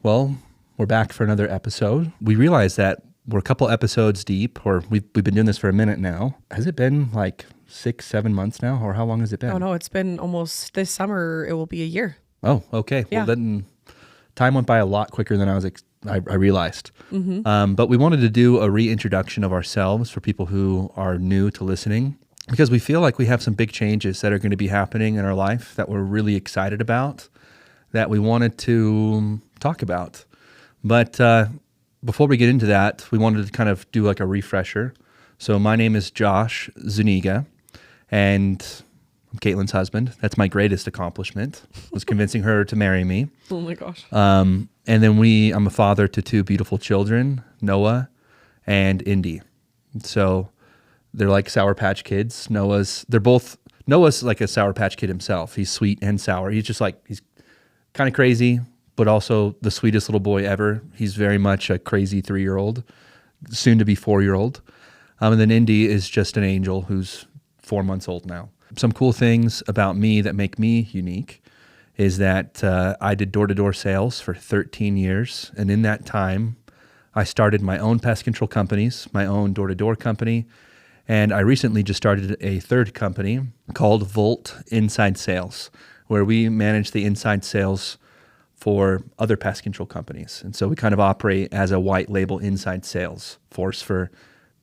Well, we're back for another episode. We realized that we're a couple episodes deep, or we've been doing this for a minute now. Has it been like 6-7 months now, or how long has it been? Oh no, it's been almost, this summer it will be a year. Oh, okay. Yeah. Well, then time went by a lot quicker than I realized. But we wanted to do a reintroduction of ourselves for people who are new to listening, because we feel like we have some big changes that are going to be happening in our life that we're really excited about, that we wanted to talk about. But before we get into that, we wanted to kind of do like a refresher. So my name is Josh Zuniga, and I'm Caitlin's husband. That's my greatest accomplishment, was convincing her to marry me. Oh my gosh. And then I'm a father to two beautiful children, Noah and Indy. So they're like Sour Patch Kids. Noah's like a Sour Patch Kid himself. He's sweet and sour. He's kind of crazy, but also the sweetest little boy ever. He's very much a crazy 3-year-old, soon to be 4-year-old. And then Indy is just an angel who's 4 months old now. Some cool things about me that make me unique is that I did door-to-door sales for 13 years. And in that time, I started my own pest control companies, my own door-to-door company. And I recently just started a third company called Volt Inside Sales, where we manage the inside sales for other pest control companies. And so we kind of operate as a white label inside sales force for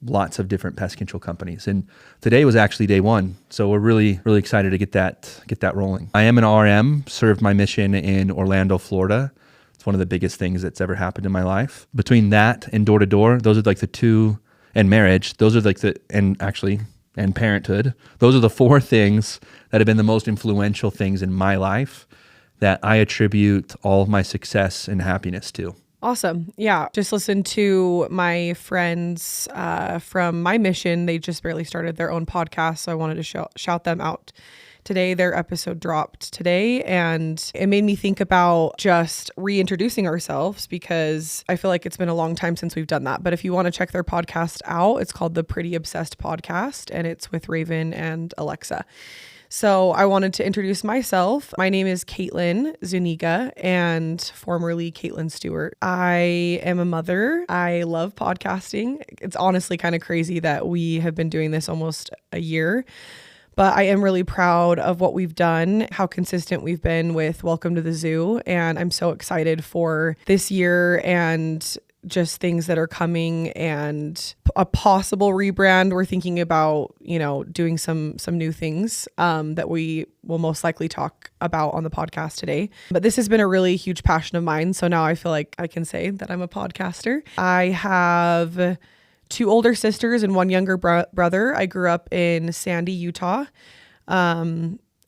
lots of different pest control companies. And today was actually day one. So we're really, really excited to get that rolling. I am an RM, served my mission in Orlando, Florida. It's one of the biggest things that's ever happened in my life. Between that and door to door, those are like the two, and marriage, those are like and parenthood. Those are the 4 things that have been the most influential things in my life that I attribute all of my success and happiness to. Awesome. Yeah. Just listened to my friends from my mission. They just barely started their own podcast. So I wanted to shout them out today. Their episode dropped today, and it made me think about just reintroducing ourselves, because I feel like it's been a long time since we've done that. But if you want to check their podcast out, it's called the Pretty Obsessed Podcast, and it's with Raven and Alexa. So I wanted to introduce myself. My name is Caitlin Zuniga, and formerly Caitlin Stewart. I am a mother. I love podcasting. It's honestly kind of crazy that we have been doing this almost a year, but I am really proud of what we've done, how consistent we've been with Welcome to the Zoo. And I'm so excited for this year and just things that are coming and a possible rebrand. We're thinking about, doing some new things that we will most likely talk about on the podcast today. But this has been a really huge passion of mine. So now I feel like I can say that I'm a podcaster. I have 2 older sisters and 1 younger brother. I grew up in Sandy, Utah.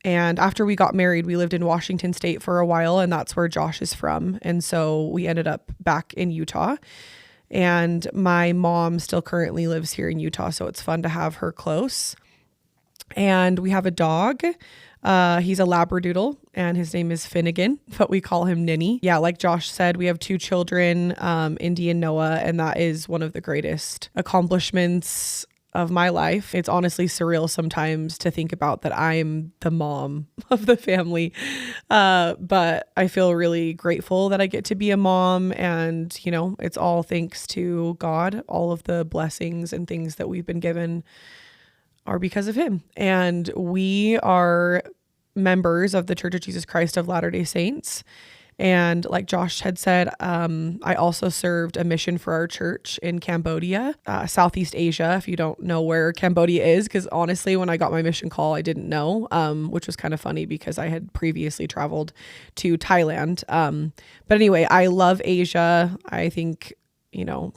And after we got married, we lived in Washington State for a while, and that's where Josh is from. And so we ended up back in Utah. And my mom still currently lives here in Utah, so it's fun to have her close. And we have a dog. He's a Labradoodle, and his name is Finnegan, but we call him Ninny. Yeah, like Josh said, we have 2 children, Indy and Noah, and that is one of the greatest accomplishments of my life. It's honestly surreal sometimes to think about that I'm the mom of the family. But I feel really grateful that I get to be a mom, and, it's all thanks to God. All of the blessings and things that we've been given are because of him. And we are members of the Church of Jesus Christ of Latter-day Saints. And like Josh had said, I also served a mission for our church in Cambodia, Southeast Asia, if you don't know where Cambodia is, because honestly, when I got my mission call, I didn't know, which was kind of funny because I had previously traveled to Thailand. But anyway, I love Asia. I think,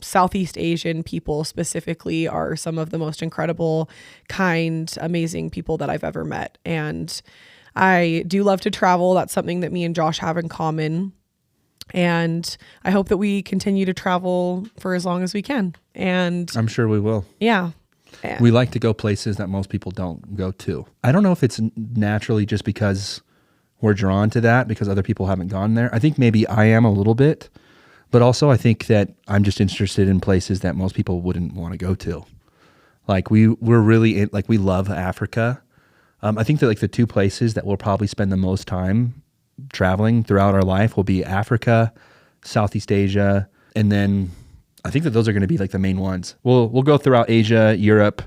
Southeast Asian people specifically are some of the most incredible, kind, amazing people that I've ever met. And I do love to travel. That's something that me and Josh have in common. And I hope that we continue to travel for as long as we can. And I'm sure we will. Yeah. We like to go places that most people don't go to. I don't know if it's naturally just because we're drawn to that because other people haven't gone there. I think maybe I am a little bit, but also I think that I'm just interested in places that most people wouldn't want to go to. Like we're really we love Africa. I think that like the 2 places that we'll probably spend the most time traveling throughout our life will be Africa Southeast Asia, and then I think that those are going to be like the main ones. We'll go throughout Asia, Europe,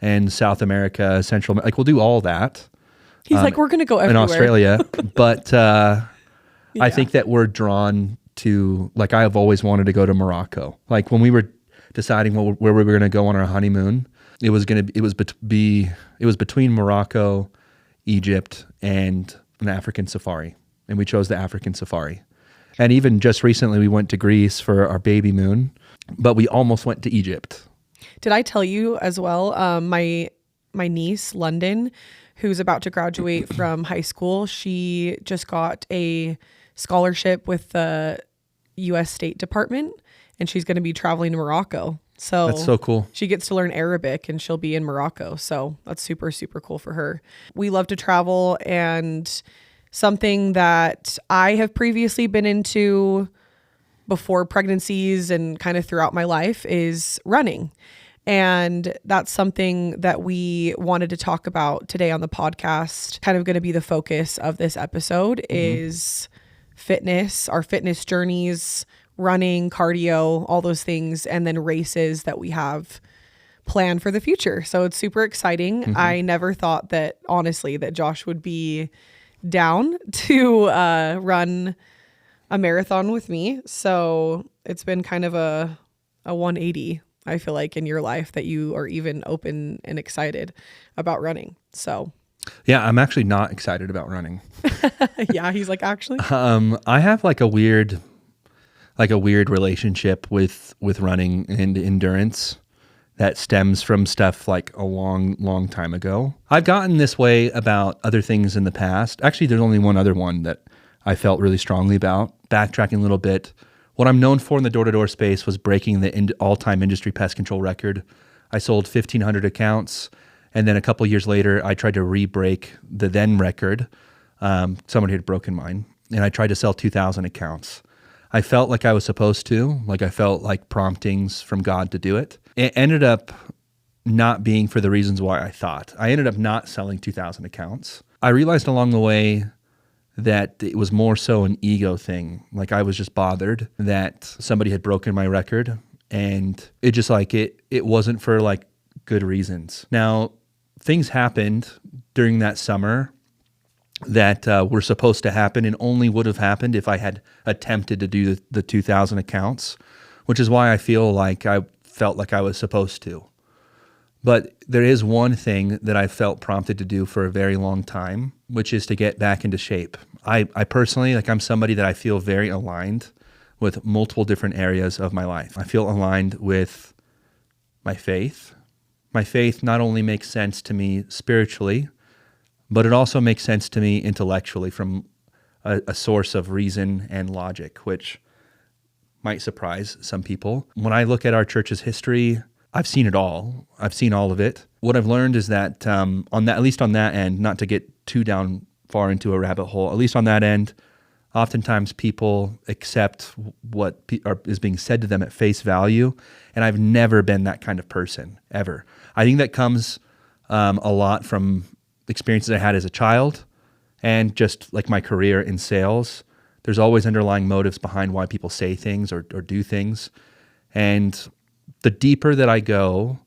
and South America, Central. Like we'll do all that. He's like, we're going to go in everywhere. Australia, but I Yeah. think that we're drawn to, like, I have always wanted to go to Morocco. Like when we were deciding where we were going to go on our honeymoon, it was between Morocco, Egypt, and an African safari, and we chose the African safari. And even just recently, we went to Greece for our baby moon, but we almost went to Egypt. Did I tell you as well? My niece, London, who's about to graduate from high school, she just got a scholarship with the U.S. State Department, and she's going to be traveling to Morocco. So That's so cool. She gets to learn Arabic, and she'll be in Morocco. So that's super, super cool for her. We love to travel, and something that I have previously been into before pregnancies and kind of throughout my life is running. And that's something that we wanted to talk about today on the podcast. Kind of going to be the focus of this episode is fitness, our fitness journeys, running, cardio, all those things, and then races that we have planned for the future. So it's super exciting. I never thought that, honestly, that Josh would be down to run a marathon with me. So it's been kind of a 180, I feel like, in your life that you are even open and excited about running. So Yeah, I'm actually not excited about running. yeah, he's like, actually, I have like a weird relationship with running and endurance that stems from stuff like a long time ago. I've gotten this way about other things in the past. Actually, there's only one other one that I felt really strongly about. Backtracking a little bit, what I'm known for in the door-to-door space was breaking the all-time industry pest control record. I sold 1,500 accounts, and then a couple years later, I tried to re-break the then record. Somebody had broken mine, and I tried to sell 2,000 accounts. I felt like I was supposed to, like I felt like promptings from God to do it. It ended up not being for the reasons why I thought. I ended up not selling 2,000 accounts. I realized along the way that it was more so an ego thing. Like I was just bothered that somebody had broken my record, and it just like it wasn't for like good reasons. Now, things happened during that summer that were supposed to happen and only would have happened if I had attempted to do the 2,000 accounts, which is why I feel like I felt like I was supposed to. But there is one thing that I felt prompted to do for a very long time, which is to get back into shape. I personally, like I'm somebody that I feel very aligned with multiple different areas of my life. I feel aligned with my faith. My faith not only makes sense to me spiritually, but it also makes sense to me intellectually from a source of reason and logic, which might surprise some people. When I look at our church's history, I've seen it all. I've seen all of it. What I've learned is that at least on that end, not to get too down far into a rabbit hole, at least on that end, oftentimes people accept what is being said to them at face value, and I've never been that kind of person, ever. I think that comes a lot from experiences I had as a child and just like my career in sales. There's always underlying motives behind why people say things or do things. And the deeper that I go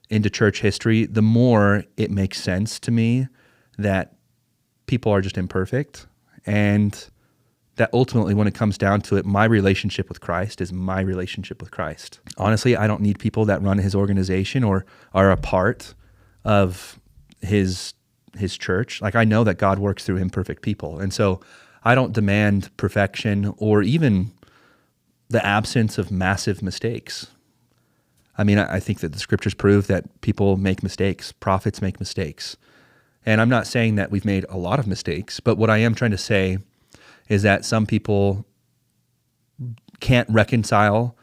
into church history, the more it makes sense to me that people are just imperfect, and that ultimately, when it comes down to it, my relationship with Christ is my relationship with Christ. Honestly, I don't need people that run his organization or are a part of his church. Like I know that God works through imperfect people. And so I don't demand perfection or even the absence of massive mistakes. I mean, I think that the scriptures prove that people make mistakes, prophets make mistakes. And I'm not saying that we've made a lot of mistakes, but what I am trying to say is that some people can't reconcile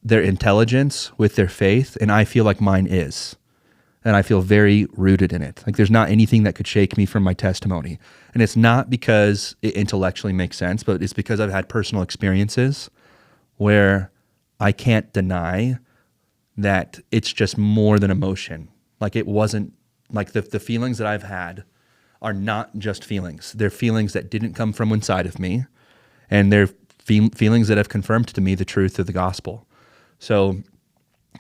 their intelligence with their faith, and I feel like mine is. And I feel very rooted in it. Like there's not anything that could shake me from my testimony. And it's not because it intellectually makes sense, but it's because I've had personal experiences where I can't deny that it's just more than emotion. Like it wasn't, like the feelings that I've had are not just feelings. They're feelings that didn't come from inside of me, and they're feelings that have confirmed to me the truth of the gospel. So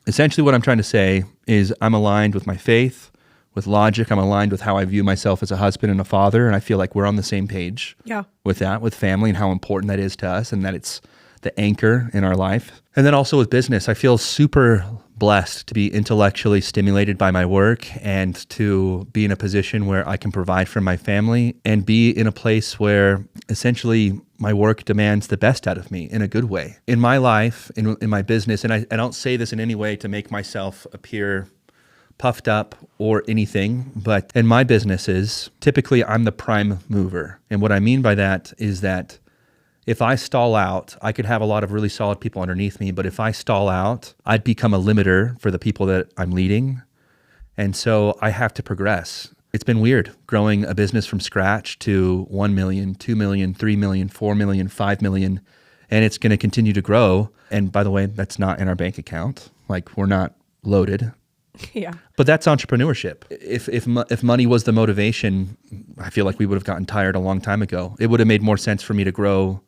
essentially what I'm trying to say is I'm aligned with my faith, with logic. I'm aligned with how I view myself as a husband and a father. And I feel like we're on the same page with that, with family and how important that is to us and that it's the anchor in our life. And then also with business, I feel super blessed to be intellectually stimulated by my work and to be in a position where I can provide for my family and be in a place where essentially my work demands the best out of me in a good way. In my life, in my business, and I don't say this in any way to make myself appear puffed up or anything, but in my businesses, typically I'm the prime mover. And what I mean by that is that if I stall out, I could have a lot of really solid people underneath me, but if I stall out, I'd become a limiter for the people that I'm leading. And so I have to progress. It's been weird growing a business from scratch to 1 million, 2 million, 3 million, 4 million, 5 million, and it's going to continue to grow. And by the way, that's not in our bank account. Like, we're not loaded. Yeah. But that's entrepreneurship. If money was the motivation, I feel like we would have gotten tired a long time ago. It would have made more sense for me to grow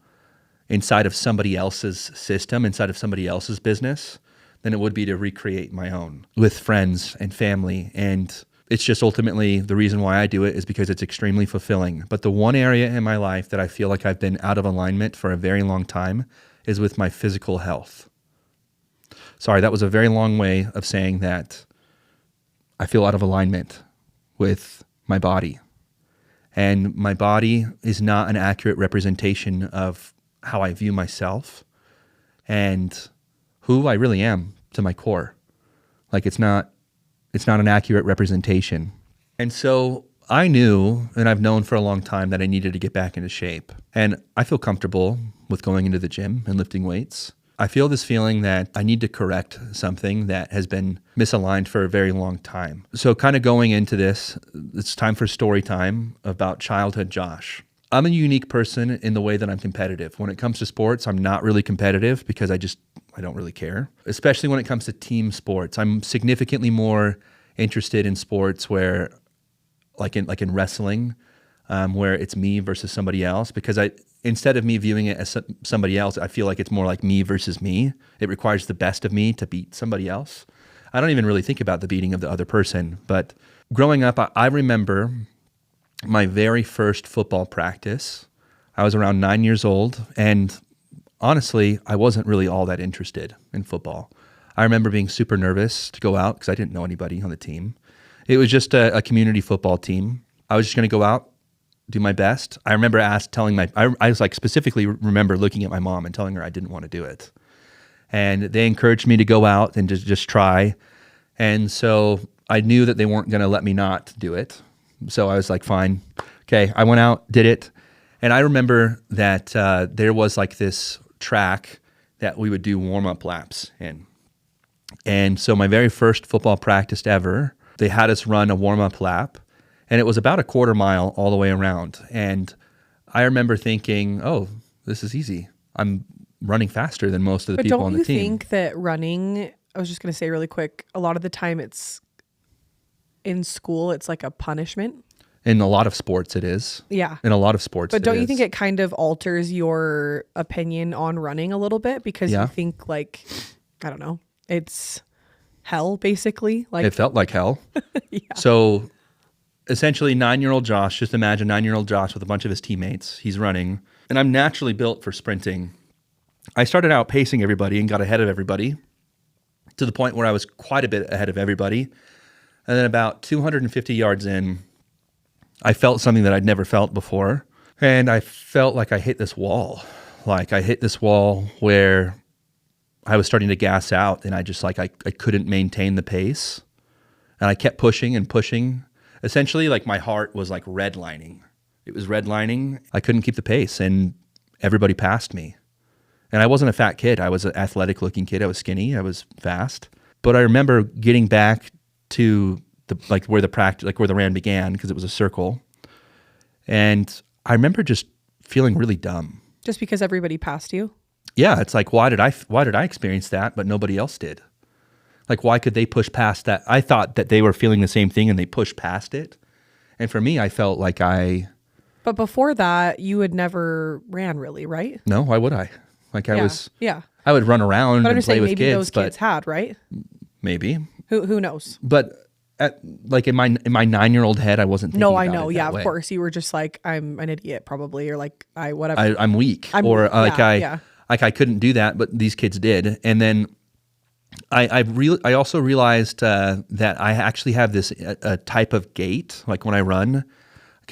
inside of somebody else's system, inside of somebody else's business, than it would be to recreate my own with friends and family. And it's just ultimately the reason why I do it is because it's extremely fulfilling. But the one area in my life that I feel like I've been out of alignment for a very long time is with my physical health. Sorry, that was a very long way of saying that I feel out of alignment with my body. And my body is not an accurate representation of how I view myself and who I really am to my core. Like, it's not an accurate representation. And so I knew, and I've known for a long time, that I needed to get back into shape. And I feel comfortable with going into the gym and lifting weights. I feel this feeling that I need to correct something that has been misaligned for a very long time. So kind of going into this, it's time for story time about childhood Josh. I'm a unique person in the way that I'm competitive. When it comes to sports, I'm not really competitive because I don't really care. Especially when it comes to team sports. I'm significantly more interested in sports where, like in wrestling, where it's me versus somebody else, because instead of me viewing it as somebody else, I feel like it's more like me versus me. It requires the best of me to beat somebody else. I don't even really think about the beating of the other person. But growing up, I remember my very first football practice. I was around 9 years old, and honestly, I wasn't really all that interested in football. I remember being super nervous to go out because I didn't know anybody on the team. It was just a community football team. I was just going to go out, do my best. I remember I was like specifically remember looking at my mom and telling her I didn't want to do it. And they encouraged me to go out and just try. And so I knew that they weren't going to let me not do it. So I was like, fine. Okay, I went out, did it. And I remember that there was like this track that we would do warm-up laps in. And so my very first football practice ever, they had us run a warm-up lap. And it was about a quarter mile all the way around. And I remember thinking, oh, this is easy. I'm running faster than most of the people on the team. But don't you think that running, I was just going to say really quick, a lot of the time it's in school, it's like a punishment. In a lot of sports, it is. Yeah. In a lot of sports, but don't you think it kind of alters your opinion on running a little bit? Because you think like, I don't know, it's hell, basically. Like, it felt like hell. Yeah. So essentially 9-year-old Josh, just imagine 9-year-old Josh with a bunch of his teammates. He's running. And I'm naturally built for sprinting. I started out pacing everybody and got ahead of everybody to the point where I was quite a bit ahead of everybody. And then about 250 yards in, I felt something that I'd never felt before. And I felt like I hit this wall. Like I hit this wall where I was starting to gas out, and I just I couldn't maintain the pace. And I kept pushing and pushing. Essentially, like my heart was like redlining. It was redlining. I couldn't keep the pace, and everybody passed me. And I wasn't a fat kid. I was an athletic looking kid. I was skinny. I was fast. But I remember getting back to where the run began, because it was a circle. And I remember just feeling really dumb. Just because everybody passed you? Yeah, it's like, why did I experience that, but nobody else did? Like, why could they push past that? I thought that they were feeling the same thing and they pushed past it. And for me, I felt like But before that, you had never ran really, right? No, why would I? Like Yeah. I would run around But I'm and just play saying with maybe kids, those kids had, right? maybe. Who knows? But like in my 9-year-old head, I wasn't thinking No, about I know. it Yeah, that of way. course. You were just like, I'm an idiot probably, or like whatever. I'm weak, I'm or weak, yeah. like I couldn't do that, but these kids did. And then I also realized that I actually have this a type of gait, like when I run.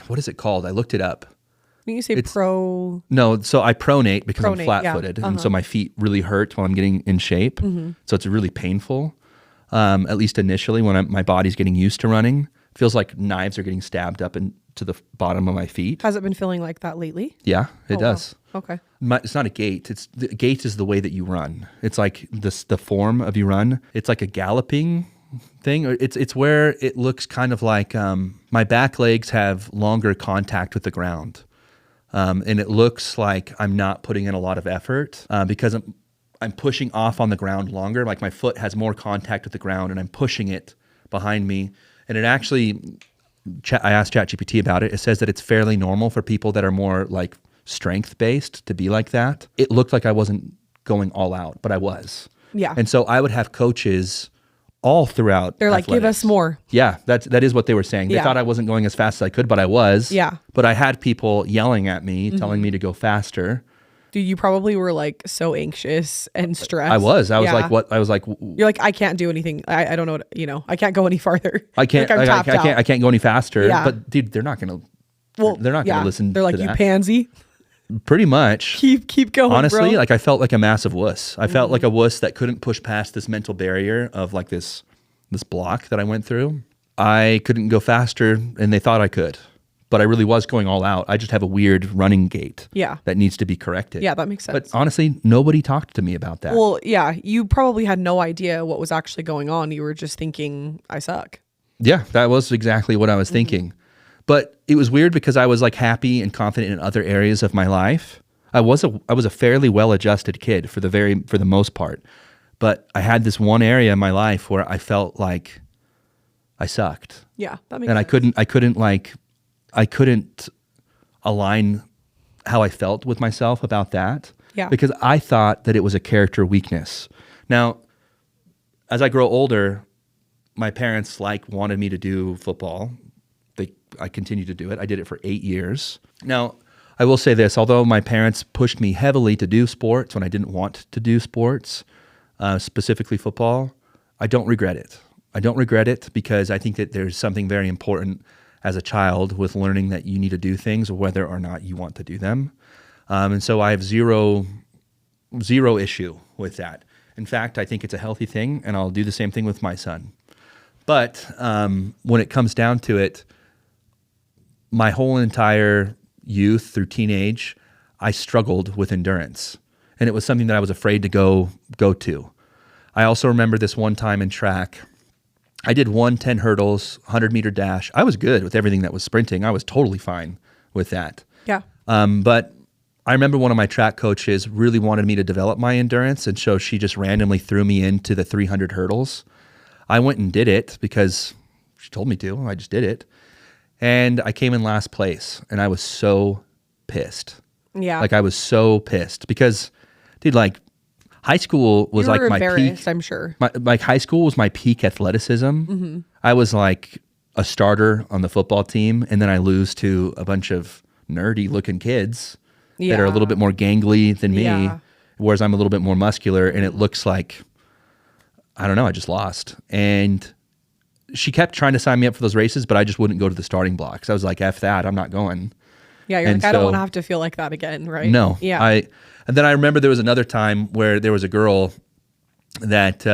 What is it called? I looked it up. When you say pro, No, so I pronate because I'm Pronate, flat-footed, yeah. and so my feet really hurt while I'm getting in shape. So it's really painful, at least initially when my body's getting used to running. It feels like knives are getting stabbed up into the bottom of my feet. has it been feeling like that lately? Yeah, it Oh, wow. does. Okay. It's not a gait. The gait is the way that you run. It's like the form of you run. It's like a galloping thing. It's where it looks kind of like my back legs have longer contact with the ground. And it looks like I'm not putting in a lot of effort because I'm pushing off on the ground longer. Like my foot has more contact with the ground and I'm pushing it behind me. And it actually, I asked ChatGPT about it. It says that it's fairly normal for people that are more like strength-based to be like that. It looked like I wasn't going all out, but I was. Yeah. And so I would have coaches all throughout. They're like, give athletics. us more. Yeah, that is what they were saying. They Yeah. thought I wasn't going as fast as I could, but I was. Yeah. But I had people yelling at me, telling me to go faster. Dude, you probably were like so anxious and stressed. I was. I was Yeah. like, what? I was like, You're like, I can't do anything. I don't know what, I can't go any farther. I can't. Like, I'm I tapped can't. out. I can't go any faster. Yeah. But dude, they're not gonna. Well, they're not gonna listen. They're like, to you that. pansy. Pretty much. Keep going. Honestly, bro. like I felt like a massive wuss. I felt like a wuss that couldn't push past this mental barrier of like this block that I went through. I couldn't go faster, and they thought I could, but I really was going all out. I just have a weird running gait. Yeah. That needs to be corrected. Yeah, that makes sense. But honestly, nobody talked to me about that. Well, yeah, you probably had no idea what was actually going on. You were just thinking, I suck. Yeah, that was exactly what I was thinking. But it was weird because I was like happy and confident in other areas of my life. I was a fairly well-adjusted kid for the most part. But I had this one area in my life where I felt like I sucked. Yeah, that makes And sense. I couldn't align how I felt with myself about that. Yeah. Because I thought that it was a character weakness. Now, as I grow older, my parents wanted me to do football. I continued to do it. I did it for 8 years. Now, I will say this, although my parents pushed me heavily to do sports when I didn't want to do sports, specifically football, I don't regret it. I don't regret it because I think that there's something very important as a child with learning that you need to do things whether or not you want to do them. And so I have zero issue with that. In fact, I think it's a healthy thing, and I'll do the same thing with my son. But when it comes down to it, my whole entire youth through teenage, I struggled with endurance. And it was something that I was afraid to go to. I also remember this one time in track, I did 10 hurdles, 100-meter dash. I was good with everything that was sprinting. I was totally fine with that. Yeah. But I remember one of my track coaches really wanted me to develop my endurance, and so she just randomly threw me into the 300 hurdles. I went and did it because she told me to. I just did it. And I came in last place, and I was so pissed. Yeah. Like I was so pissed because, dude, like high school was you were like my embarrassed, peak. I'm sure. Like high school was my peak athleticism. I was like a starter on the football team, and then I lose to a bunch of nerdy looking kids that are a little bit more gangly than me, Yeah. whereas I'm a little bit more muscular, and it looks like, I don't know, I just lost. And she kept trying to sign me up for those races, but I just wouldn't go to the starting blocks. I was like, F that, I'm not going. Yeah, you're And like, I don't so- want to have to feel like that again, right? No. Yeah. And then I remember there was another time where there was a girl that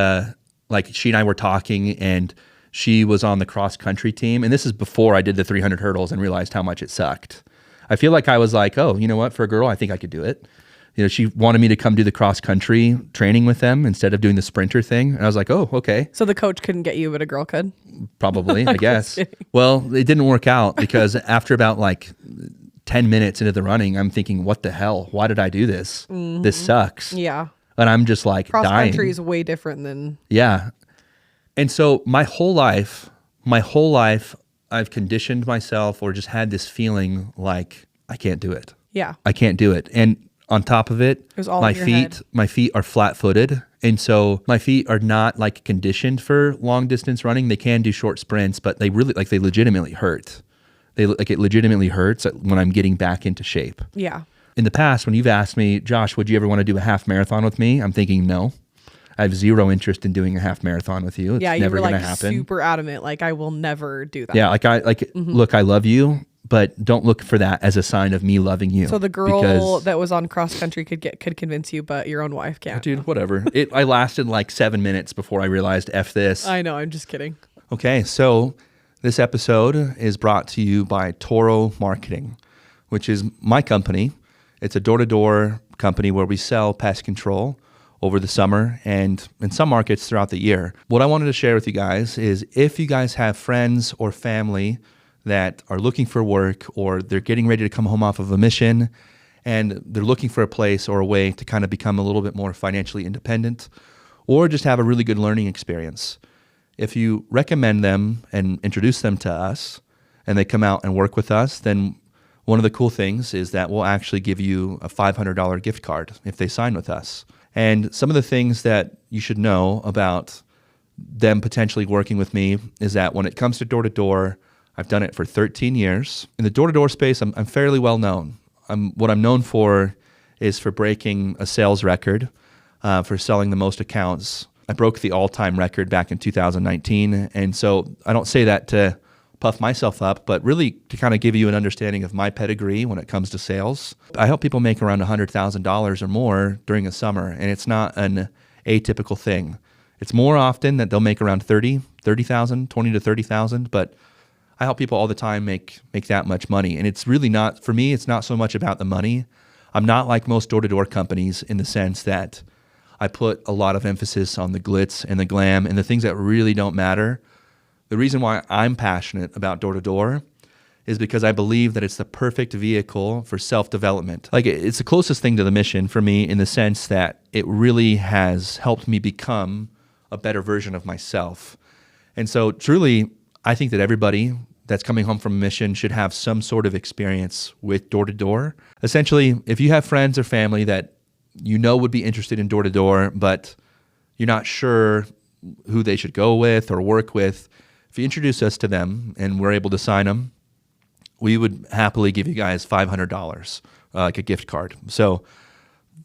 like she and I were talking, and she was on the cross country team. And this is before I did the 300 hurdles and realized how much it sucked. I feel like I was like, oh, you know what? For a girl, I think I could do it. You know, she wanted me to come do the cross country training with them instead of doing the sprinter thing. And I was like, oh, okay. So the coach couldn't get you, but a girl could? Probably, I guess. kidding. Well, it didn't work out because after about like 10 minutes into the running, I'm thinking, what the hell? Why did I do this? This sucks. Yeah. And I'm just like Cross dying. country is way different than... Yeah. And so my whole life, I've conditioned myself or just had this feeling like I can't do it. Yeah. I can't do it. And on top of it, was all my in your feet, head. my feet are flat-footed. And so my feet are not like conditioned for long distance running. They can do short sprints, but they really they legitimately hurt. It legitimately hurts when I'm getting back into shape. Yeah. In the past, when you've asked me, Josh, would you ever want to do a half marathon with me? I'm thinking no. I have zero interest in doing a half marathon with you. It's Yeah, you never were going like to happen. super adamant. Like, I will never do that. Yeah, look, I love you, but don't look for that as a sign of me loving you. So the girl that was on cross country could convince you, but your own wife can't. Dude, whatever. I lasted like 7 minutes before I realized F this. I know, I'm just kidding. Okay, so this episode is brought to you by Toro Marketing, which is my company. It's a door-to-door company where we sell pest control over the summer and in some markets throughout the year. What I wanted to share with you guys is if you guys have friends or family that are looking for work or they're getting ready to come home off of a mission and they're looking for a place or a way to kind of become a little bit more financially independent or just have a really good learning experience, if you recommend them and introduce them to us and they come out and work with us, then one of the cool things is that we'll actually give you a $500 gift card if they sign with us. And some of the things that you should know about them potentially working with me is that when it comes to door-to-door, I've done it for 13 years. In the door-to-door space, I'm fairly well known. What I'm known for is for breaking a sales record, for selling the most accounts. I broke the all-time record back in 2019. And so I don't say that to puff myself up, but really to kind of give you an understanding of my pedigree when it comes to sales. I help people make around $100,000 or more during a summer, and it's not an atypical thing. It's more often that they'll make around 30,000, 20 to 30,000, but I help people all the time make that much money. And it's really not, for me, it's not so much about the money. I'm not like most door-to-door companies in the sense that I put a lot of emphasis on the glitz and the glam and the things that really don't matter. The reason why I'm passionate about door-to-door is because I believe that it's the perfect vehicle for self-development. Like, it's the closest thing to the mission for me in the sense that it really has helped me become a better version of myself. And so truly, I think that everybody that's coming home from a mission should have some sort of experience with door-to-door. Essentially, if you have friends or family that you know would be interested in door-to-door, but you're not sure who they should go with or work with, if you introduce us to them and we're able to sign them, we would happily give you guys $500, like a gift card. So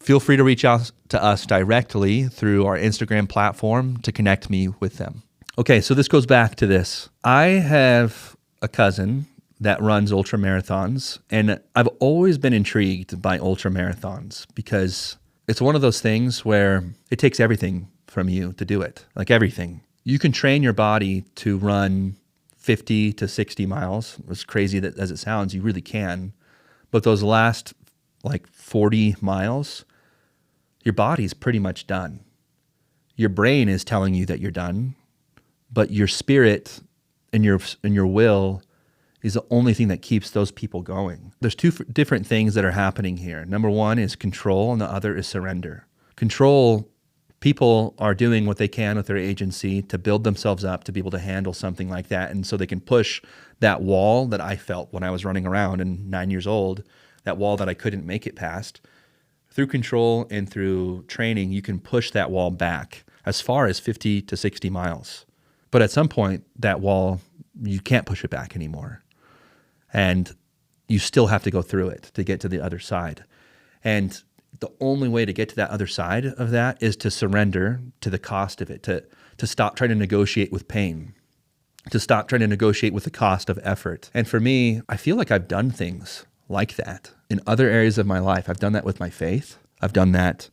feel free to reach out to us directly through our Instagram platform to connect me with them. Okay, so this goes back to this. I have a cousin that runs ultra marathons, and I've always been intrigued by ultra marathons because it's one of those things where it takes everything from you to do it, like everything. You can train your body to run 50 to 60 miles. As crazy as it sounds, you really can. But those last like 40 miles, your body's pretty much done. Your brain is telling you that you're done, but your spirit and your will is the only thing that keeps those people going. There's two different things that are happening here. Number one is control, and the other is surrender. Control, people are doing what they can with their agency to build themselves up to be able to handle something like that. And so they can push that wall that I felt when I was running around and 9 years old, that wall that I couldn't make it past. Through control and through training, you can push that wall back as far as 50 to 60 miles. But at some point, that wall, you can't push it back anymore. And you still have to go through it to get to the other side. And the only way to get to that other side of that is to surrender to the cost of it, to stop trying to negotiate with pain, to stop trying to negotiate with the cost of effort. And for me, I feel like I've done things like that in other areas of my life. I've done that with my faith. I've done that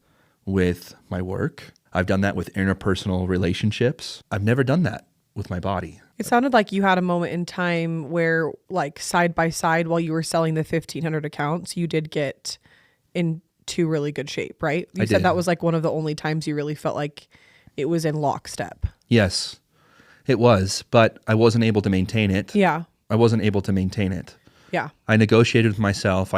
with my work. I've done that with interpersonal relationships. I've never done that with my body. It sounded like you had a moment in time where, like, side by side while you were selling the 1,500 accounts, you did get into really good shape, right? You said that was like one of the only times you really felt like it was in lockstep. Yes, it was, but I wasn't able to maintain it. Yeah. I wasn't able to maintain it. Yeah. I negotiated with myself.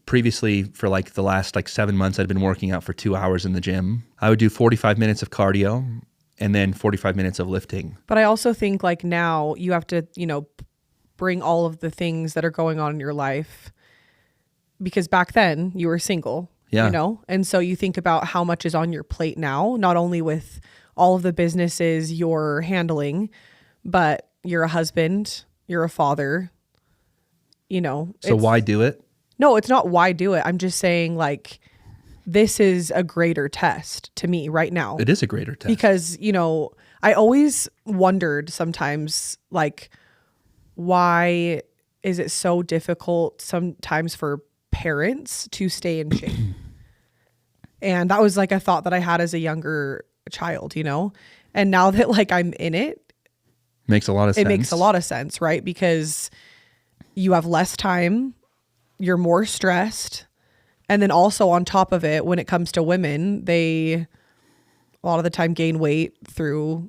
Previously for like the last 7 months, I'd been working out for 2 hours in the gym. I would do 45 minutes of cardio and then 45 minutes of lifting. But I also think like now you have to, bring all of the things that are going on in your life because back then you were single, Yeah. you know? And so you think about how much is on your plate now, not only with all of the businesses you're handling, but you're a husband, you're a father, you know. So why do it? No, it's not why do it. I'm just saying like this is a greater test to me right now. It is a greater test. Because, you know, I always wondered sometimes like why is it so difficult sometimes for parents to stay in shape? And that was like a thought that I had as a younger child, you know? And now that like I'm in it, makes a lot of sense. It makes a lot of sense, right? Because you have less time, you're more stressed. And then also on top of it, when it comes to women, they a lot of the time gain weight through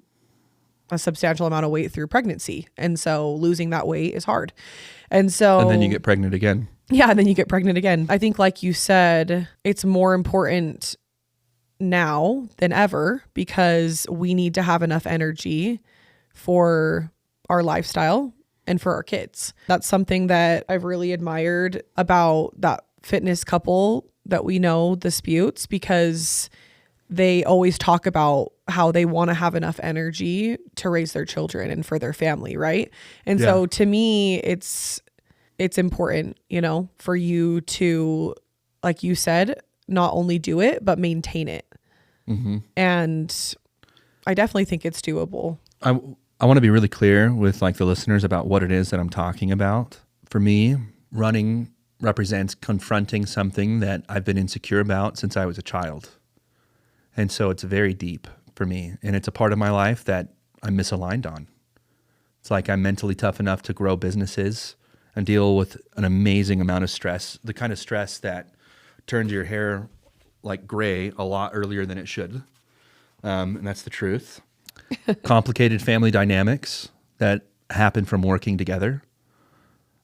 a substantial amount of weight through pregnancy. And so losing that weight is hard. And then you get pregnant again. Yeah, and then you get pregnant again. I think like you said, it's more important now than ever because we need to have enough energy for our lifestyle and for our kids. That's something that I've really admired about that fitness couple that we know, the Sputes, because they always talk about how they want to have enough energy to raise their children and for their family, right? And so to me, it's important, you know, for you to, like you said, not only do it, but maintain it. Mm-hmm. And I definitely think it's doable. I want to be really clear with like the listeners about what it is that I'm talking about. For me, running represents confronting something that I've been insecure about since I was a child. And so it's very deep for me. And it's a part of my life that I'm misaligned on. It's like I'm mentally tough enough to grow businesses and deal with an amazing amount of stress, the kind of stress that turns your hair like gray a lot earlier than it should. And that's the truth. Complicated family dynamics that happen from working together.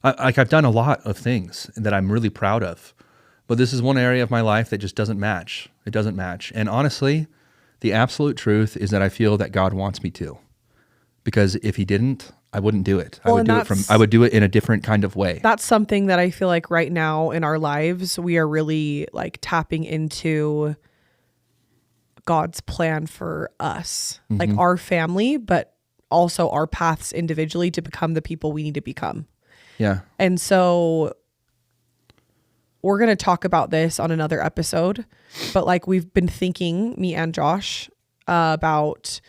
I've done a lot of things that I'm really proud of, but this is one area of my life that just doesn't match. It doesn't match. And honestly, the absolute truth is that I feel that God wants me to, because if he didn't, I wouldn't do it. Well, I would do it in a different kind of way. That's something that I feel like right now in our lives, we are really like tapping into God's plan for us, like our family, but also our paths individually to become the people we need to become. Yeah. And so we're going to talk about this on another episode, but like we've been thinking, me and Josh, about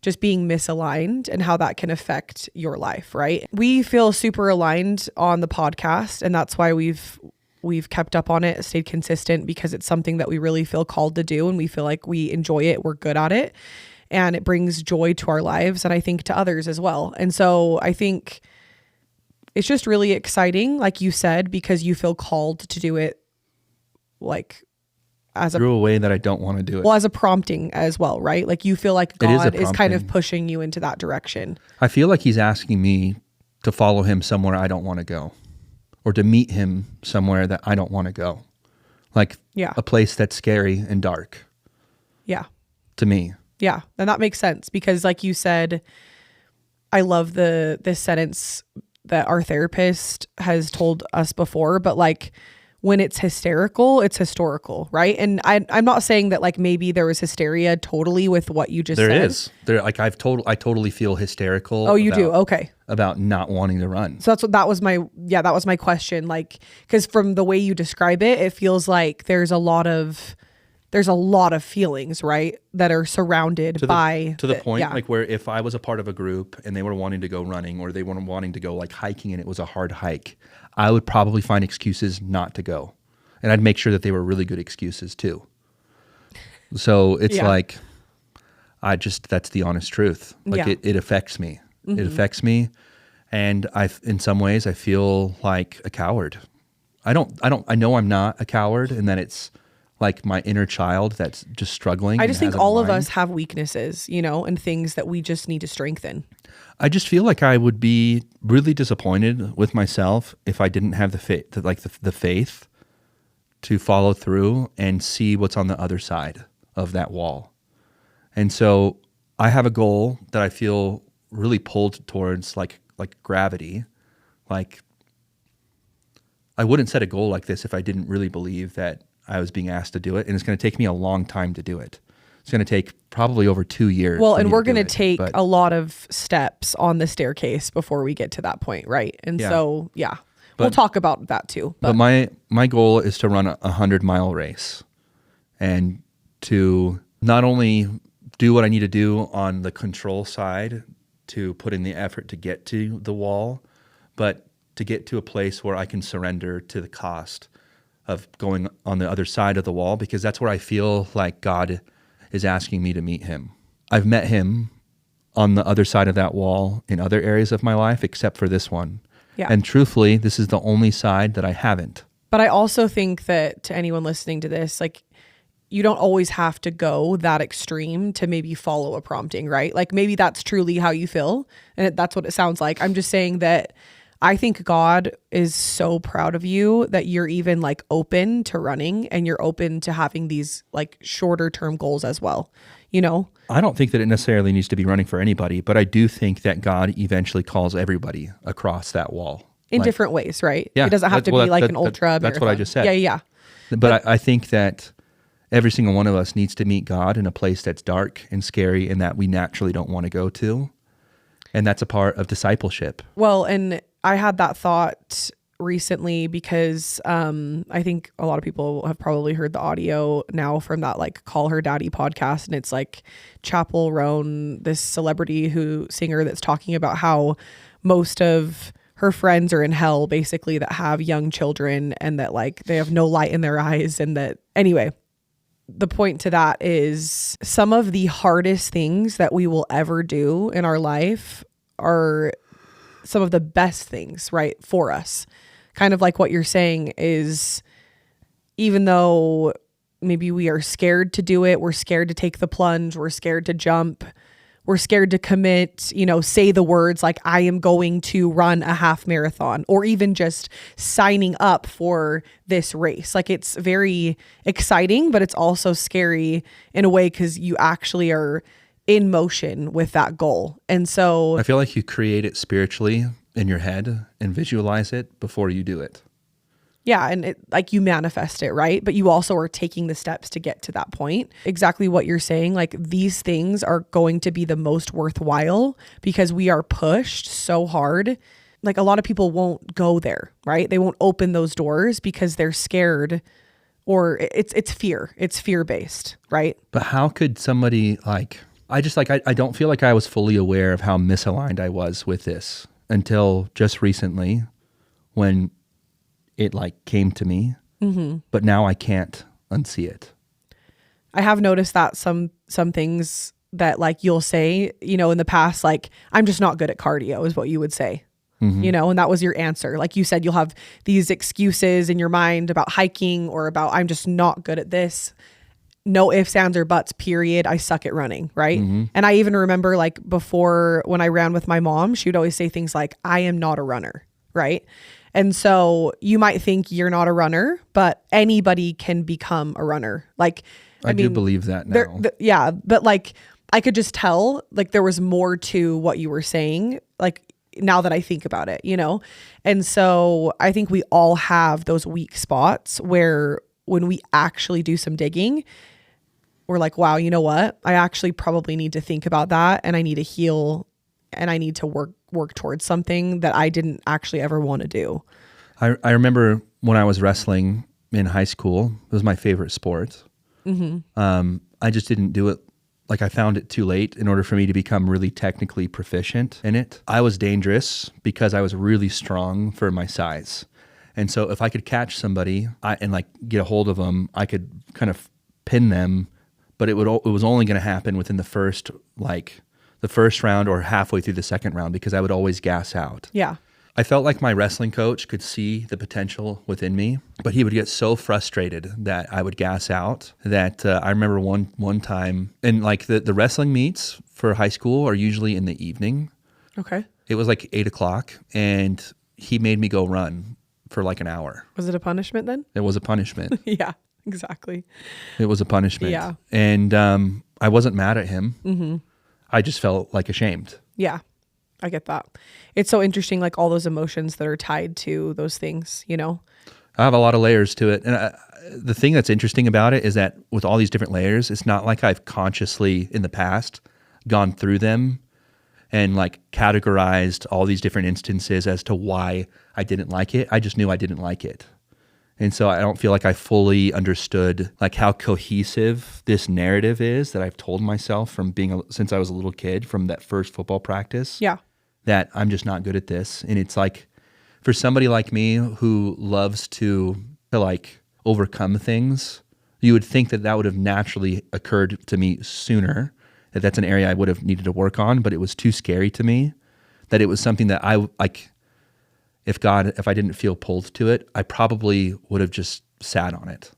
just being misaligned and how that can affect your life, right? We feel super aligned on the podcast, and that's why we've kept up on it, stayed consistent, because it's something that we really feel called to do and we feel like we enjoy it, we're good at it, and it brings joy to our lives and I think to others as well. And so I think it's just really exciting, like you said, because you feel called to do it like as through a way that I don't want to do it. Well, as a prompting as well, right? Like you feel like God is kind of pushing you into that direction. I feel like he's asking me to follow him somewhere I don't want to go, or to meet him somewhere that I don't want to go. Like a place that's scary and dark. Yeah. To me. Yeah. And that makes sense because like you said, I love this sentence that our therapist has told us before, but like when it's hysterical, it's historical, right? And I'm not saying that like maybe there was hysteria totally with what you just said. There is. Like I totally feel hysterical. Oh, you do? Okay. About not wanting to run. So that was my question. Like, cause from the way you describe it, it feels like there's a lot of feelings, right? That are surrounded by. To the point, like where if I was a part of a group and they were wanting to go running or they were wanting to go like hiking and it was a hard hike, I would probably find excuses not to go. And I'd make sure that they were really good excuses too. So it's like, that's the honest truth. Like it affects me. Mm-hmm. It affects me. And in some ways I feel like a coward. I know I'm not a coward and that it's like my inner child that's just struggling. I just think all of us have weaknesses, you know, and things that we just need to strengthen. I just feel like I would be really disappointed with myself if I didn't have the faith to follow through and see what's on the other side of that wall. And so I have a goal that I feel really pulled towards like gravity. Like I wouldn't set a goal like this if I didn't really believe that I was being asked to do it. And it's going to take me a long time to do it. It's going to take probably over 2 years. Well, and we're going to take a lot of steps on the staircase before we get to that point, right? And so, we'll talk about that too. But my goal is to run a 100-mile race and to not only do what I need to do on the control side to put in the effort to get to the wall, but to get to a place where I can surrender to the cost of going on the other side of the wall, because that's where I feel like God is asking me to meet him. I've met him on the other side of that wall in other areas of my life, except for this one. Yeah. And truthfully, this is the only side that I haven't. But I also think that to anyone listening to this, like, you don't always have to go that extreme to maybe follow a prompting, right? Like, maybe that's truly how you feel, and that's what it sounds like. I'm just saying that I think God is so proud of you that you're even like open to running, and you're open to having these like shorter term goals as well, you know? I don't think that it necessarily needs to be running for anybody, but I do think that God eventually calls everybody across that wall. In different ways, right? Yeah. It doesn't have to be like an ultra That's marathon. what I just said. Yeah. But I think that every single one of us needs to meet God in a place that's dark and scary and that we naturally don't want to go to. And that's a part of discipleship. Well, and I had that thought recently because I think a lot of people have probably heard the audio now from that like Call Her Daddy podcast. And it's like Chapel Roan, this celebrity singer that's talking about how most of her friends are in hell, basically, that have young children and that like they have no light in their eyes. And that anyway, the point to that is some of the hardest things that we will ever do in our life are some of the best things, right, for us. Kind of like what you're saying is, even though maybe we are scared to do it, we're scared to take the plunge, we're scared to jump, we're scared to commit, say the words like, I am going to run a half marathon, or even just signing up for this race. Like, it's very exciting, but it's also scary in a way because you actually are in motion with that goal. And so I feel like you create it spiritually in your head and visualize it before you do it. Yeah. And it, like, you manifest it, right? But you also are taking the steps to get to that point. Exactly what you're saying. Like, these things are going to be the most worthwhile because we are pushed so hard. Like, a lot of people won't go there, right? They won't open those doors because they're scared, or it's fear. It's fear-based, right? But how could somebody I don't feel like I was fully aware of how misaligned I was with this until just recently when it came to me. Mm-hmm. But now I can't unsee it. I have noticed that some things that you'll say, in the past, I'm just not good at cardio is what you would say, mm-hmm. And that was your answer. Like you said, you'll have these excuses in your mind about hiking or about, I'm just not good at this. No ifs, ands, or buts, period. I suck at running, right? Mm-hmm. And I even remember before when I ran with my mom, she would always say things like, I am not a runner, right? And so you might think you're not a runner, but anybody can become a runner. I do believe that now. But I could just tell there was more to what you were saying, now that I think about it, And so I think we all have those weak spots where when we actually do some digging, we're like, wow, you know what? I actually probably need to think about that, and I need to heal, and I need to work towards something that I didn't actually ever want to do. I remember when I was wrestling in high school, it was my favorite sport. Mm-hmm. I just didn't do it. I found it too late in order for me to become really technically proficient in it. I was dangerous because I was really strong for my size. And so if I could catch somebody and get a hold of them, I could kind of pin them, but it was only going to happen within the first round or halfway through the second round because I would always gas out. Yeah. I felt like my wrestling coach could see the potential within me, but he would get so frustrated that I would gas out that I remember one time, and the wrestling meets for high school are usually in the evening. Okay. It was 8:00 and he made me go run for an hour. Was it a punishment then? It was a punishment. Yeah, exactly. It was a punishment. Yeah. And I wasn't mad at him. Mm-hmm. I just felt ashamed. Yeah. I get that. It's so interesting, like all those emotions that are tied to those things, you know? I have a lot of layers to it. And the thing that's interesting about it is that with all these different layers, it's not like I've consciously in the past gone through them and like categorized all these different instances as to why I didn't like it. I just knew I didn't like it. And so I don't feel like I fully understood like how cohesive this narrative is that I've told myself from since I was a little kid, from that first football practice. Yeah. That I'm just not good at this. And it's like for somebody like me who loves to like overcome things, you would think that would have naturally occurred to me sooner, that that's an area I would have needed to work on, but it was too scary to me, that it was something that I like. If I didn't feel pulled to it, I probably would have just sat on it.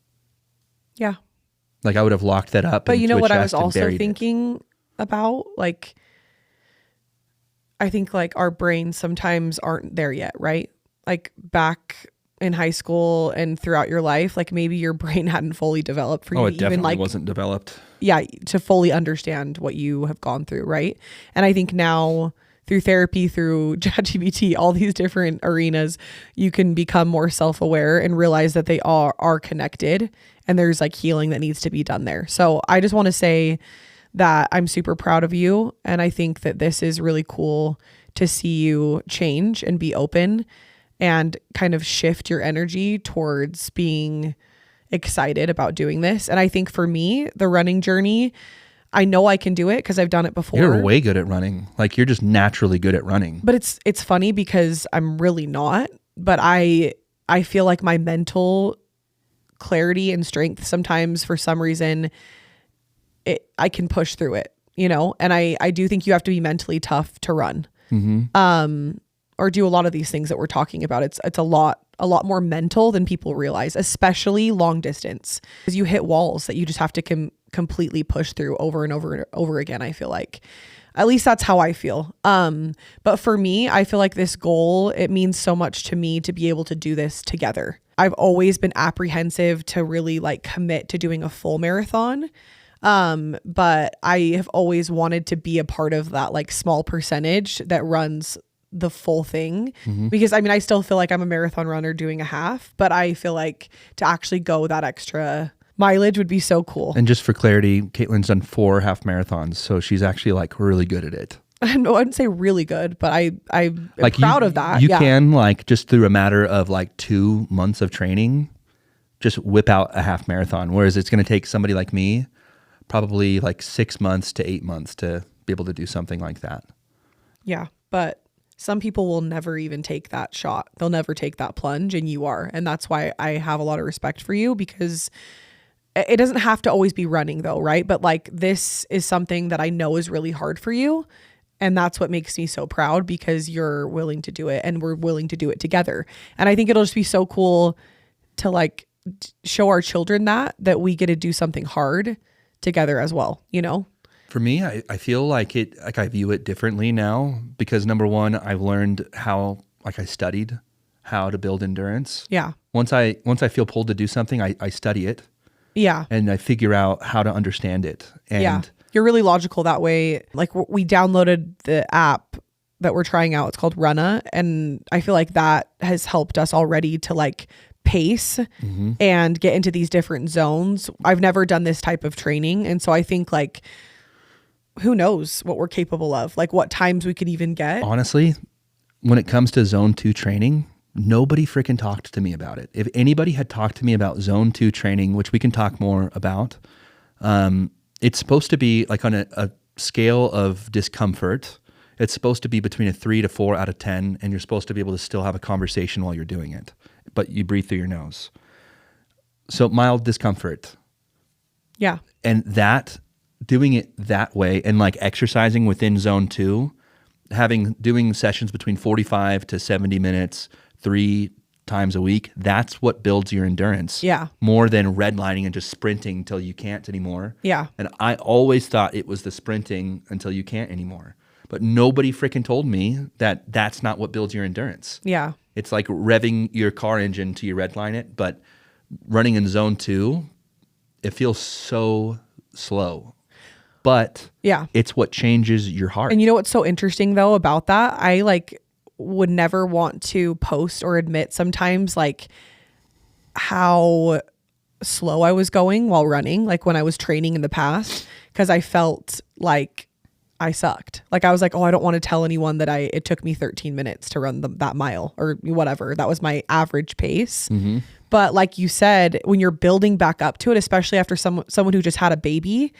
Yeah. Like I would have locked that up. But you know what I was also thinking about? Like, I think like our brains sometimes aren't there yet, right? Like back in high school and throughout your life, like maybe your brain hadn't fully developed for you. Oh, it definitely even like wasn't developed. Yeah, to fully understand what you have gone through, right? And I think now through therapy, through ChatGPT, all these different arenas, you can become more self-aware and realize that they are connected, and there's like healing that needs to be done there. So I just want to say that I'm super proud of you, and I think that this is really cool to see you change and be open and kind of shift your energy towards being excited about doing this. And I think for me, the running journey, I know I can do it because I've done it before. You're way good at running. Like you're just naturally good at running. But it's funny because I'm really not. But I feel like my mental clarity and strength sometimes, for some reason, I can push through it, you know. And I do think you have to be mentally tough to run, or do a lot of these things that we're talking about. It's a lot more mental than people realize, especially long distance, because you hit walls that you just have to completely push through over and over and over again. I feel like, at least that's how I feel. But for me, I feel like this goal, it means so much to me to be able to do this together. I've always been apprehensive to really like commit to doing a full marathon. But I have always wanted to be a part of that like small percentage that runs the full thing, because I mean, I still feel like I'm a marathon runner doing a half, but I feel like to actually go that extra mileage would be so cool. And just for clarity, Caitlin's done 4 half marathons, so she's actually like really good at it. No, I wouldn't say really good, but I'm like proud of that. You can like just through a matter of like 2 months of training, just whip out a half marathon. Whereas it's going to take somebody like me probably like 6 months to 8 months to be able to do something like that. Yeah, but some people will never even take that shot. They'll never take that plunge, and you are. And that's why I have a lot of respect for you, because it doesn't have to always be running though, right? But like this is something that I know is really hard for you. And that's what makes me so proud, because you're willing to do it and we're willing to do it together. And I think it'll just be so cool to like show our children that we get to do something hard together as well, you know? For me, I feel like I view it differently now, because number one, I've learned how, like I studied how to build endurance. Yeah. Once I feel pulled to do something, I study it. Yeah. And I figure out how to understand it. And yeah. You're really logical that way. Like we downloaded the app that we're trying out. It's called Runna. And I feel like that has helped us already to like pace and get into these different zones. I've never done this type of training. And so I think like, who knows what we're capable of, like what times we could even get. Honestly, when it comes to zone 2 training, nobody freaking talked to me about it. If anybody had talked to me about zone 2 training, which we can talk more about, it's supposed to be like on a scale of discomfort. It's supposed to be between a 3 to 4 out of 10, and you're supposed to be able to still have a conversation while you're doing it, but you breathe through your nose. So mild discomfort. Yeah. And doing it that way, and like exercising within zone 2, doing sessions between 45 to 70 minutes, 3 times a week, that's what builds your endurance. Yeah. More than redlining and just sprinting until you can't anymore. Yeah. And I always thought it was the sprinting until you can't anymore. But nobody freaking told me that that's not what builds your endurance. Yeah. It's like revving your car engine till you redline it, but running in zone 2, it feels so slow. but Yeah. it's what changes your heart. And you know what's so interesting though about that? I like would never want to post or admit sometimes like how slow I was going while running, like when I was training in the past, because I felt like I sucked. Like I was like, oh, I don't want to tell anyone that it took me 13 minutes to run that mile or whatever. That was my average pace. Mm-hmm. But like you said, when you're building back up to it, especially after someone who just had a baby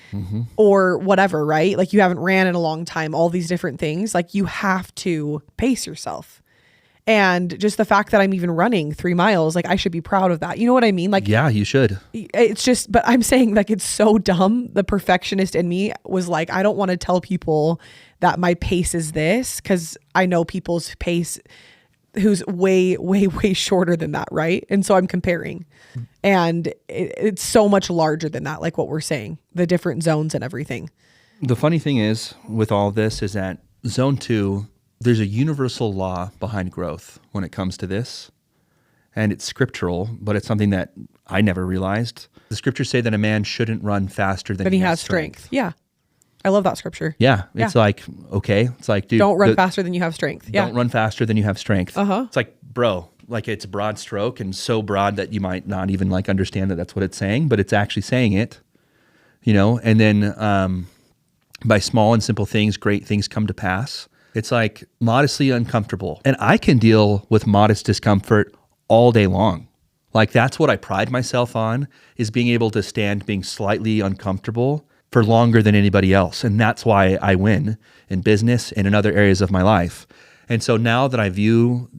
or whatever, right? Like you haven't ran in a long time, all these different things, like you have to pace yourself. And just the fact that I'm even running 3 miles, like I should be proud of that. You know what I mean? Like, yeah, you should. It's just, but I'm saying like, it's so dumb. The perfectionist in me was like, I don't want to tell people that my pace is this, because I know people's pace who's way, way, way shorter than that. Right. And so I'm comparing, and it's so much larger than that. Like what we're saying, the different zones and everything. The funny thing is with all this is that zone 2, there's a universal law behind growth when it comes to this. And it's scriptural, but it's something that I never realized. The scriptures say that a man shouldn't run faster than he has strength. Yeah. I love that scripture. Yeah. It's like, okay. It's like, dude. Don't run faster than you have strength. Yeah. Don't run faster than you have strength. Uh-huh. It's like, bro, like it's a broad stroke and so broad that you might not even like understand that that's what it's saying, but it's actually saying it, you know? And then by small and simple things, great things come to pass. It's like modestly uncomfortable. And I can deal with modest discomfort all day long. Like that's what I pride myself on, is being able to stand being slightly uncomfortable for longer than anybody else. And that's why I win in business and in other areas of my life. And so now that I view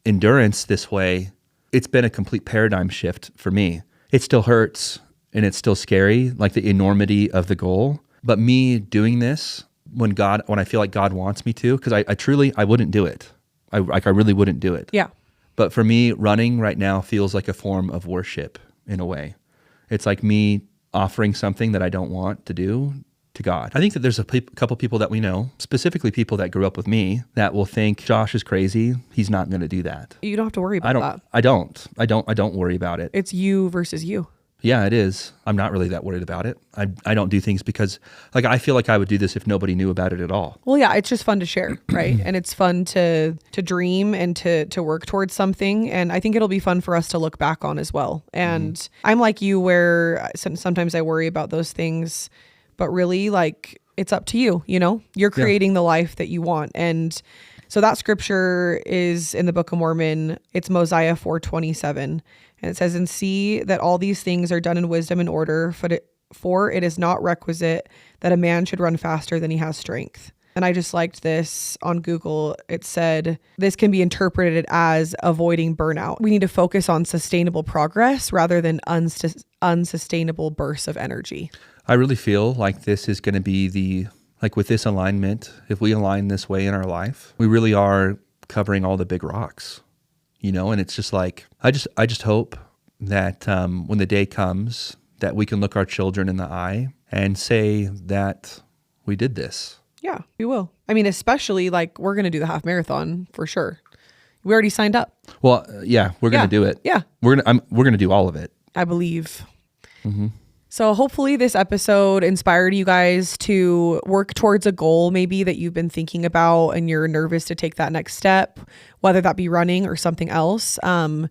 endurance this way, it's been a complete paradigm shift for me. It still hurts and it's still scary, like the enormity of the goal. But me doing this when I feel like God wants me to, because I wouldn't do it. I really wouldn't do it. Yeah. But for me, running right now feels like a form of worship in a way. It's like me offering something that I don't want to do to God. I think that there's a couple people that we know, specifically people that grew up with me, that will think Josh is crazy. He's not going to do that. You don't have to worry about that. I don't worry about it. It's you versus you. Yeah, it is. I'm not really that worried about it. I don't do things because like I feel like I would do this if nobody knew about it at all. Well, yeah, it's just fun to share, right? And it's fun to dream and to work towards something. And I think it'll be fun for us to look back on as well. And I'm like you, where sometimes I worry about those things, but really like it's up to you, you know? You're creating the life that you want. And so that scripture is in the Book of Mormon. It's Mosiah 4:27. And it says, and see that all these things are done in wisdom and order, for it is not requisite that a man should run faster than he has strength. And I just liked this on Google. It said, this can be interpreted as avoiding burnout. We need to focus on sustainable progress rather than unsustainable bursts of energy. I really feel like this is going to be like with this alignment, if we align this way in our life, we really are covering all the big rocks. You know, and it's just like, I just hope that when the day comes that we can look our children in the eye and say that we did this. Yeah, we will. I mean, especially like we're going to do the half marathon for sure. We already signed up. Well, yeah, we're going to do it. Yeah. We're going to do all of it. I believe. Mm-hmm. So hopefully this episode inspired you guys to work towards a goal maybe that you've been thinking about and you're nervous to take that next step, whether that be running or something else. But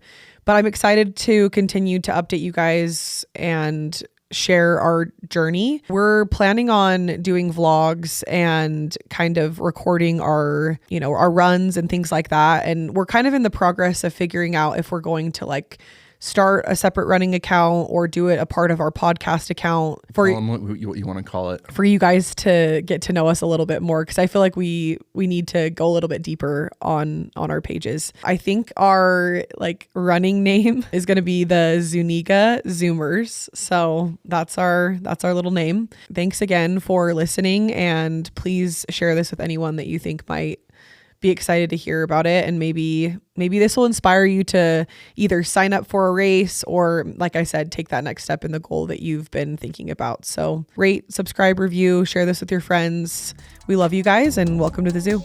I'm excited to continue to update you guys and share our journey. We're planning on doing vlogs and kind of recording our runs and things like that. And we're kind of in the progress of figuring out if we're going to like start a separate running account or do it a part of our podcast account for what you want to call it, for you guys to get to know us a little bit more. Cause I feel like we need to go a little bit deeper on our pages. I think our like running name is going to be the Zuniga Zoomers. So that's our little name. Thanks again for listening, and please share this with anyone that you think might be excited to hear about it. And maybe this will inspire you to either sign up for a race or, like I said, take that next step in the goal that you've been thinking about. So rate, subscribe, review, share this with your friends. We love you guys, and welcome to the zoo.